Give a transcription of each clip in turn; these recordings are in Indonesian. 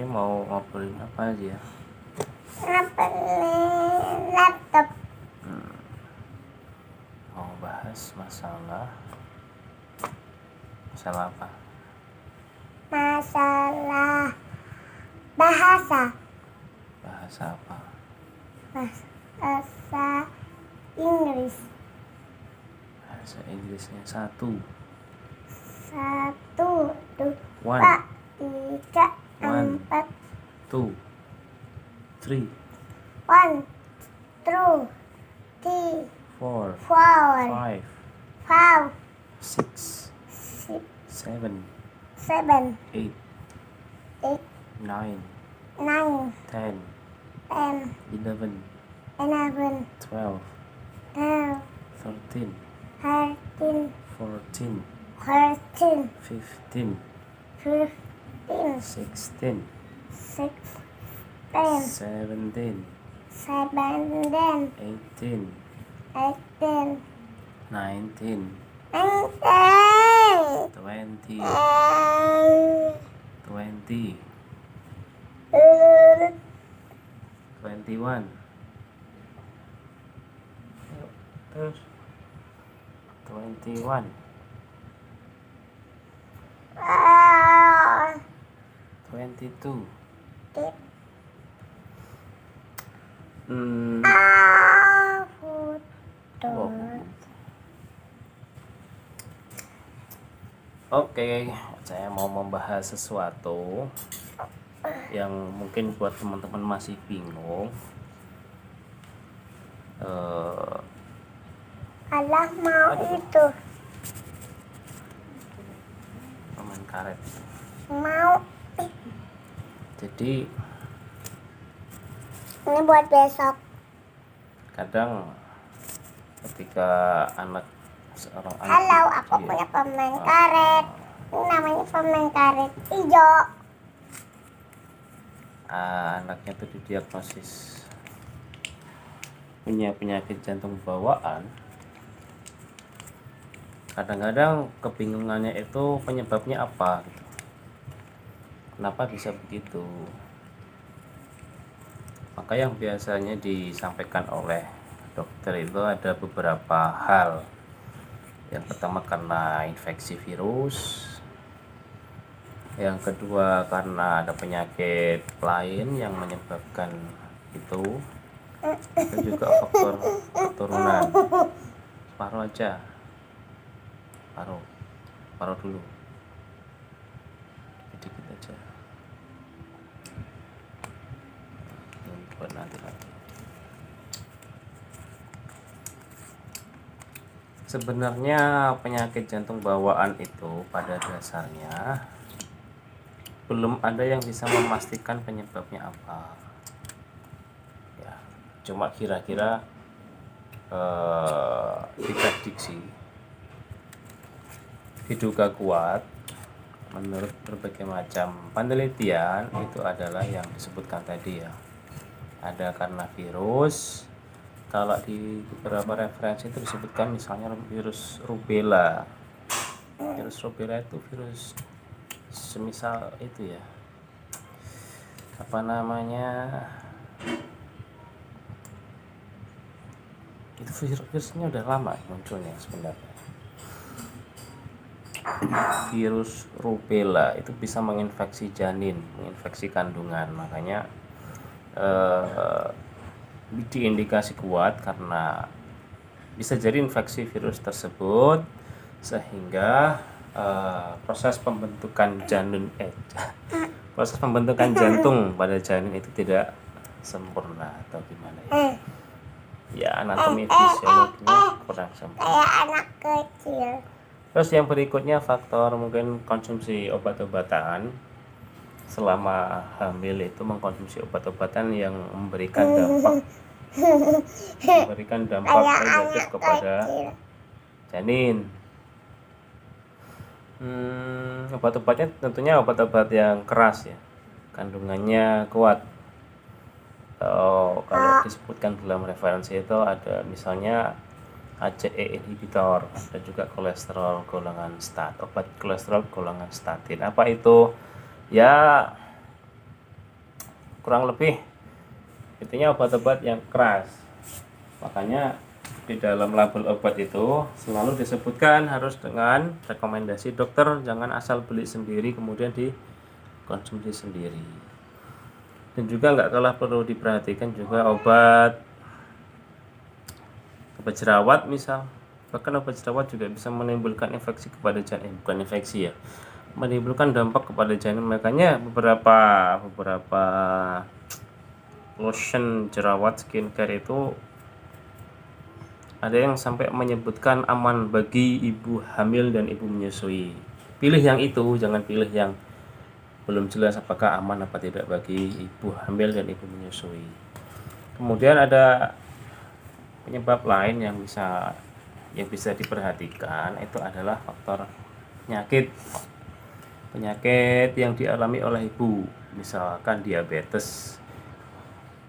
ini mau ngobrolin apa aja? Ngobrolin laptop. Mau bahas masalah apa? Masalah bahasa. Bahasa apa? Bahasa Inggris. Bahasa Inggrisnya 1, 1, 2, 1, 3, 1, 4. 2, 3, 1, 2, 3, 4, 4, 5, 5, 6, 6, 7, 7, 8, 8, 9, 9, 10, 10, 11, 11, 12, 12, 13, 13, 14, 14, 15, 15, 16, 16, 17, 17, 18, 18, 19, 19, 20, 21. Terus 21, 22. Oh. Oke, saya mau membahas sesuatu yang mungkin buat teman-teman masih bingung. Allah mau itu Permen karet. mau Jadi ini buat besok. kadang ketika seorang anak Halo, aku kecil, punya permen karet. Ini namanya permen karet hijau. anaknya itu didiagnosis punya penyakit jantung bawaan. Kadang-kadang kebingungannya itu penyebabnya apa gitu. Kenapa bisa begitu? Maka yang biasanya disampaikan oleh dokter itu ada beberapa hal. Yang pertama karena infeksi virus, yang kedua karena ada penyakit lain yang menyebabkan itu juga faktor keturunan. Paruh aja, paruh dulu, dikit aja, ini buat nanti. Sebenarnya penyakit jantung bawaan itu pada dasarnya belum ada yang bisa memastikan penyebabnya apa. Ya, cuma kira-kira diprediksi, diduga kuat menurut berbagai macam penelitian itu adalah yang disebutkan tadi ya. Ada karena virus. Kalau di beberapa referensi itu disebutkan misalnya virus rubella. Virus rubella itu virus semisal itu ya, apa namanya, itu virusnya udah lama munculnya sebenarnya. Virus rubella itu bisa menginfeksi janin, menginfeksi kandungan. Makanya diindikasi kuat karena bisa jadi infeksi virus tersebut sehingga proses pembentukan jantung pada janin itu tidak sempurna atau gimana ya. Ya, anatomi fisiologinya kurang sempurna. Kayak anak kecil. Terus yang berikutnya faktor mungkin konsumsi obat-obatan. Selama hamil itu mengkonsumsi obat-obatan yang memberikan dampak negatif kepada janin. Obat-obatnya tentunya obat-obat yang keras ya, kandungannya kuat. Kalau disebutkan dalam referensi itu ada misalnya ACE inhibitor, ada juga kolesterol golongan obat kolesterol golongan statin. Apa itu? Ya, kurang lebih intinya obat-obat yang keras. Makanya di dalam label obat itu selalu disebutkan harus dengan rekomendasi dokter, jangan asal beli sendiri kemudian dikonsumsi sendiri. Dan juga nggak kalah perlu diperhatikan juga obat jerawat misal. Bahkan obat jerawat juga bisa menimbulkan infeksi kepada janin, bukan infeksi ya, menimbulkan dampak kepada janin. Makanya beberapa lotion jerawat skincare itu ada yang sampai menyebutkan aman bagi ibu hamil dan ibu menyusui. Pilih yang itu, jangan pilih yang belum jelas apakah aman apa tidak bagi ibu hamil dan ibu menyusui. Kemudian ada penyebab lain yang bisa diperhatikan, itu adalah faktor penyakit yang dialami oleh ibu, misalkan diabetes.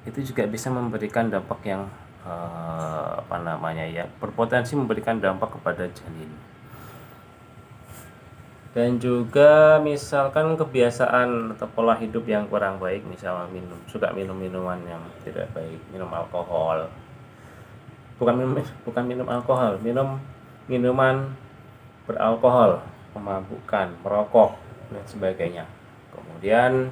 Itu juga bisa memberikan dampak yang berpotensi memberikan dampak kepada janin. Dan juga misalkan kebiasaan atau pola hidup yang kurang baik, misalnya suka minum minuman yang tidak baik, minum alkohol, bukan minum alkohol, minum minuman beralkohol, memabukkan, merokok dan sebagainya. Kemudian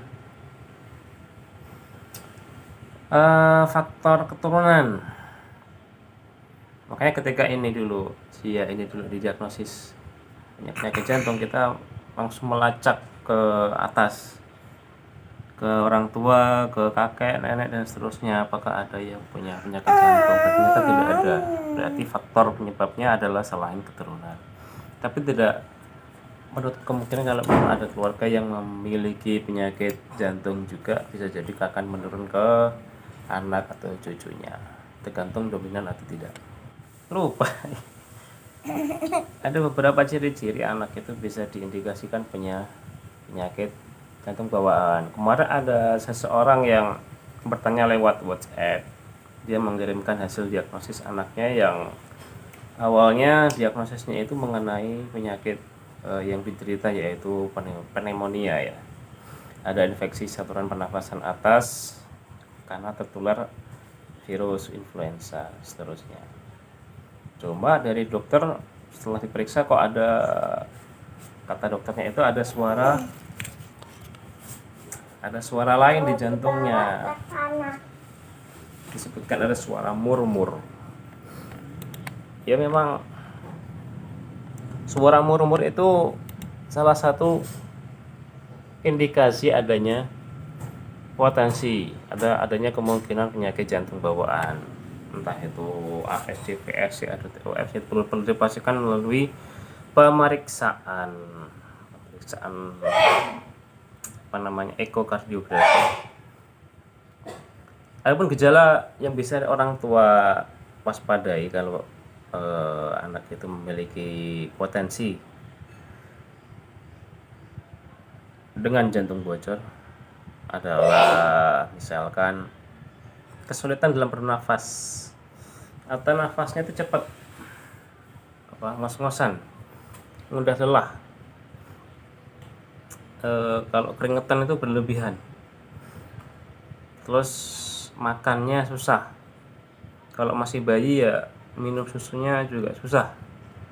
faktor keturunan. Makanya ketika ini dulu didiagnosis penyakit jantung, kita langsung melacak ke atas, ke orang tua, ke kakek, nenek dan seterusnya, apakah ada yang punya penyakit jantung. Ternyata tidak ada. Berarti faktor penyebabnya adalah selain keturunan. Tapi tidak menurut kemungkinan kalau ada keluarga yang memiliki penyakit jantung juga bisa jadi akan menurun ke anak atau cucunya, tergantung dominan atau tidak. Lupa. Ada beberapa ciri-ciri anak itu bisa diindikasikan punya penyakit jantung bawaan. Kemarin ada seseorang yang bertanya lewat WhatsApp. Dia mengirimkan hasil diagnosis anaknya yang awalnya diagnosisnya itu mengenai penyakit yang diderita, yaitu pneumonia ya. Ada infeksi saluran pernafasan atas karena tertular virus influenza seterusnya. Cuma dari dokter setelah diperiksa kok ada, kata dokternya itu ada suara lain di jantungnya. Disebutkan ada suara murmur. Ya memang suara murmur itu salah satu indikasi adanya potensi adanya kemungkinan penyakit jantung bawaan, entah itu ASD, PSC atau TOF. Itu perlu dipastikan melalui pemeriksaan ekokardiografi. Adapun gejala yang bisa orang tua waspadai kalau anak itu memiliki potensi dengan jantung bocor adalah misalkan kesulitan dalam bernafas atau nafasnya itu cepat, ngos-ngosan, mudah lelah, kalau keringetan itu berlebihan, terus makannya susah. Kalau masih bayi ya minum susunya juga susah,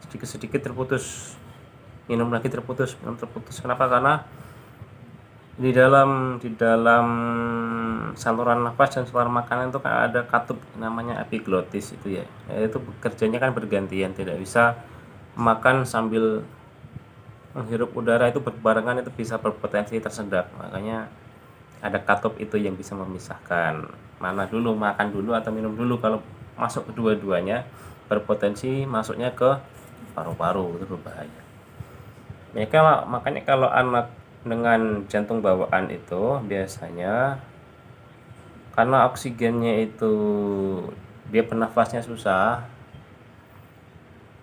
sedikit-sedikit terputus, minum lagi terputus. Kenapa? Karena di dalam saluran nafas dan saluran makanan itu kan ada katup namanya epiglotis itu ya. Itu bekerjanya kan bergantian, tidak bisa makan sambil menghirup udara, itu berbarengan, itu bisa berpotensi tersendat. Makanya ada katup itu yang bisa memisahkan mana dulu, makan dulu atau minum dulu. Kalau masuk kedua-duanya berpotensi masuknya ke paru-paru, itu berbahaya. Makanya kalau anak dengan jantung bawaan itu biasanya karena oksigennya itu dia bernafasnya susah,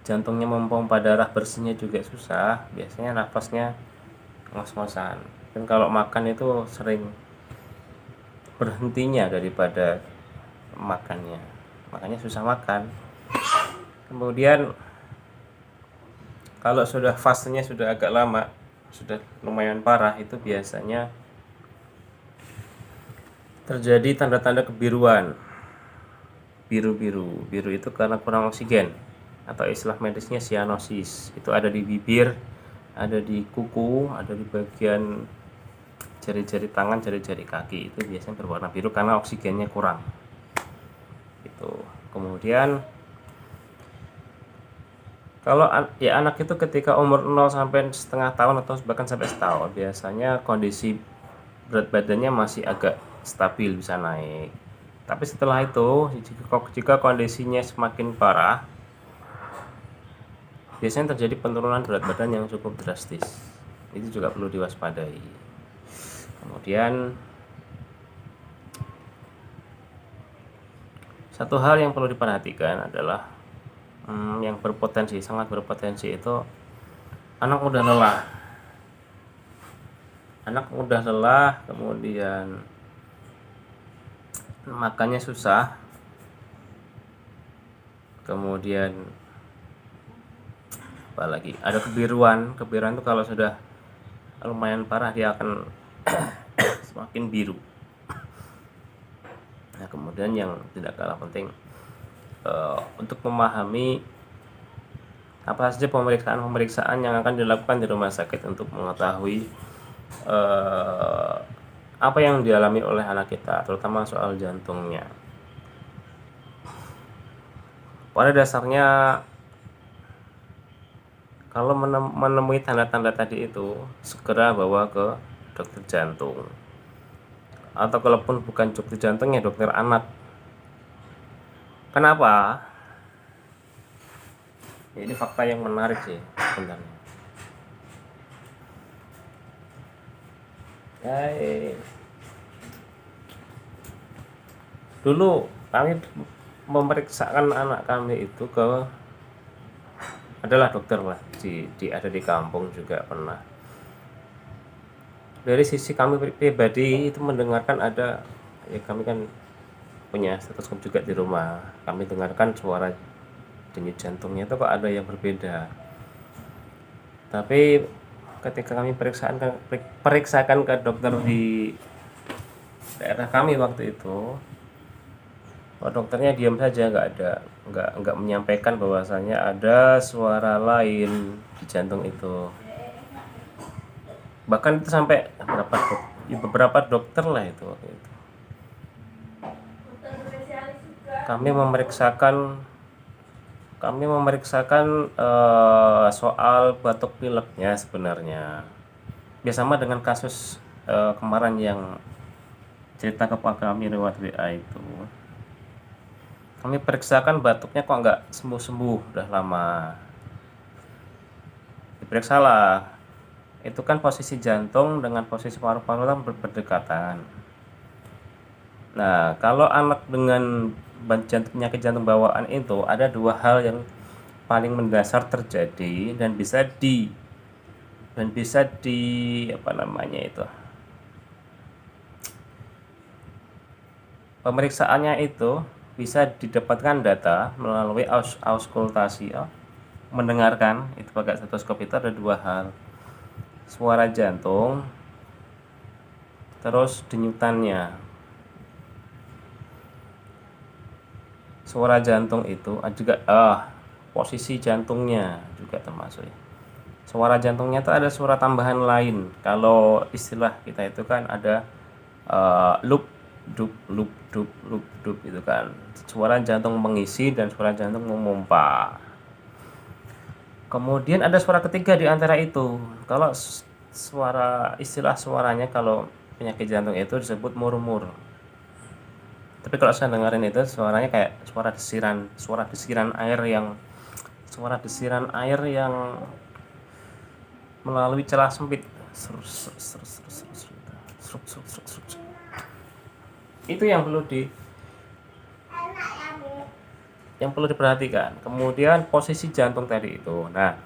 jantungnya memompa darah bersihnya juga susah, biasanya nafasnya ngos-ngosan. Dan kalau makan itu sering berhentinya daripada makannya, makanya susah makan. Kemudian kalau sudah fasenya sudah agak lama, sudah lumayan parah, itu biasanya terjadi tanda-tanda kebiruan. Biru itu karena kurang oksigen, atau istilah medisnya sianosis. Itu ada di bibir, ada di kuku, ada di bagian jari-jari tangan, jari-jari kaki. Itu biasanya berwarna biru karena oksigennya kurang. Itu. Kemudian kalau ya anak itu ketika umur 0 sampai setengah tahun atau bahkan sampai setahun, biasanya kondisi berat badannya masih agak stabil, bisa naik. Tapi setelah itu, jika kondisinya semakin parah, biasanya terjadi penurunan berat badan yang cukup drastis. Itu juga perlu diwaspadai. Kemudian satu hal yang perlu diperhatikan adalah yang berpotensi, sangat berpotensi itu anak mudah lelah. Anak mudah lelah, kemudian makannya susah, kemudian apalagi ada kebiruan itu kalau sudah lumayan parah dia akan semakin biru. Nah, kemudian yang tidak kalah penting untuk memahami apa saja pemeriksaan yang akan dilakukan di rumah sakit untuk mengetahui apa yang dialami oleh anak kita, terutama soal jantungnya. Pada dasarnya, kalau menemui tanda-tanda tadi itu, segera bawa ke dokter jantung. Atau kalaupun bukan dokter jantung, ya dokter anak. Kenapa? Ya, ini fakta yang menarik sih sebenarnya. Dulu kami memeriksakan anak kami itu adalah dokter lah, ada di kampung juga pernah. Dari sisi kami pribadi itu mendengarkan ada, ya kami kan punya stetoskop juga di rumah, kami dengarkan suara denyut jantungnya itu kok ada yang berbeda. Tapi ketika kami periksakan ke dokter di daerah kami waktu itu, dokternya diam saja, nggak menyampaikan bahwasanya ada suara lain di jantung itu. Bahkan itu sampai beberapa dokter lah itu waktu itu. Kami memeriksakan soal batuk pileknya sebenarnya. Ya sama dengan kasus kemarin yang cerita kepada kami lewat WA itu. Kami periksakan batuknya kok nggak sembuh-sembuh, udah lama. Diperiksalah. Itu kan posisi jantung dengan posisi paru-paru kan berdekatan. Nah, kalau anak dengan penyakit jantung bawaan itu ada dua hal yang paling mendasar terjadi dan bisa di pemeriksaannya itu bisa didapatkan data melalui auskultasi, mendengarkan itu pakai stetoskop. Itu ada dua hal, suara jantung terus denyutannya. Suara jantung itu juga posisi jantungnya juga termasuk ya. Suara jantungnya itu ada suara tambahan lain. Kalau istilah kita itu kan ada loop dup itu kan. Suara jantung mengisi dan suara jantung memompa. Kemudian ada suara ketiga di antara itu. Kalau istilah suaranya kalau penyakit jantung itu disebut murmur. Tapi kalau saya dengerin itu suaranya kayak suara desiran air yang melalui celah sempit. Itu yang perlu diperhatikan. Kemudian posisi jantung tadi itu. Nah,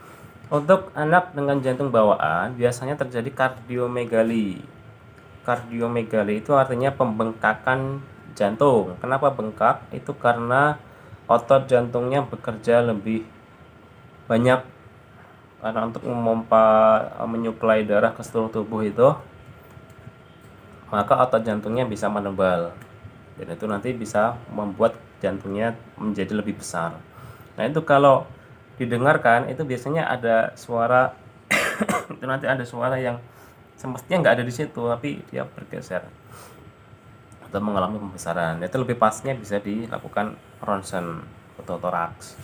untuk anak dengan jantung bawaan biasanya terjadi kardiomegali. Kardiomegali itu artinya pembengkakan jantung. Kenapa bengkak? Itu karena otot jantungnya bekerja lebih banyak karena untuk menyuplai darah ke seluruh tubuh itu maka otot jantungnya bisa menebal, dan itu nanti bisa membuat jantungnya menjadi lebih besar. Nah itu kalau didengarkan itu biasanya ada suara itu nanti ada suara yang semestinya nggak ada di situ tapi dia bergeser atau mengalami pembesaran. Itu lebih pasnya bisa dilakukan ronsen ptotoraks.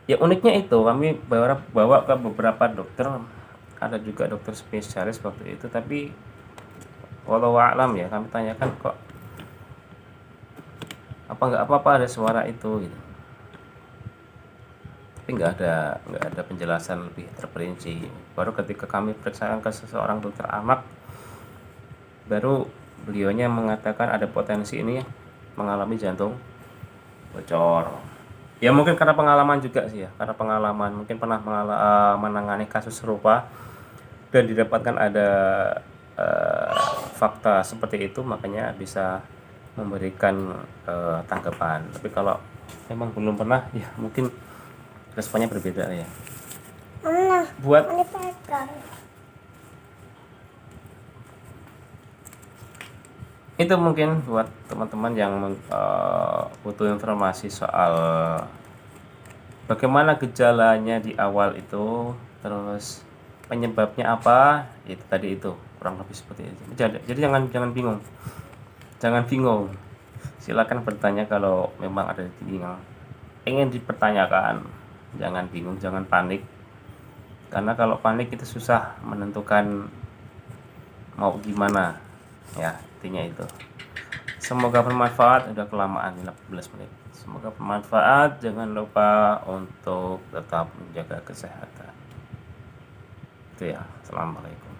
Ya uniknya itu kami bawa ke beberapa dokter, ada juga dokter spesialis waktu itu, tapi walau alam ya kami tanyakan kok apa nggak apa-apa ada suara itu gitu, tapi nggak ada penjelasan lebih terperinci. Baru ketika kami periksakan ke seseorang dokter anak, baru beliaunya mengatakan ada potensi ini mengalami jantung bocor. Ya mungkin karena pengalaman juga sih ya, karena pengalaman mungkin pernah menangani kasus serupa dan didapatkan ada fakta seperti itu, makanya bisa memberikan tanggapan. Tapi kalau memang belum pernah ya mungkin responnya berbeda ya. Mana? Buat Ini pegang. itu mungkin buat teman-teman yang butuh informasi soal bagaimana gejalanya di awal itu, terus penyebabnya apa, itu tadi itu kurang lebih seperti itu. Jadi jangan bingung, silakan bertanya kalau memang ada yang ingin dipertanyakan. Jangan bingung, jangan panik, karena kalau panik itu susah menentukan mau gimana ya, intinya itu. Semoga bermanfaat. Udah kelamaan 15 menit. Semoga bermanfaat. Jangan lupa untuk tetap menjaga kesehatan itu ya. Assalamualaikum.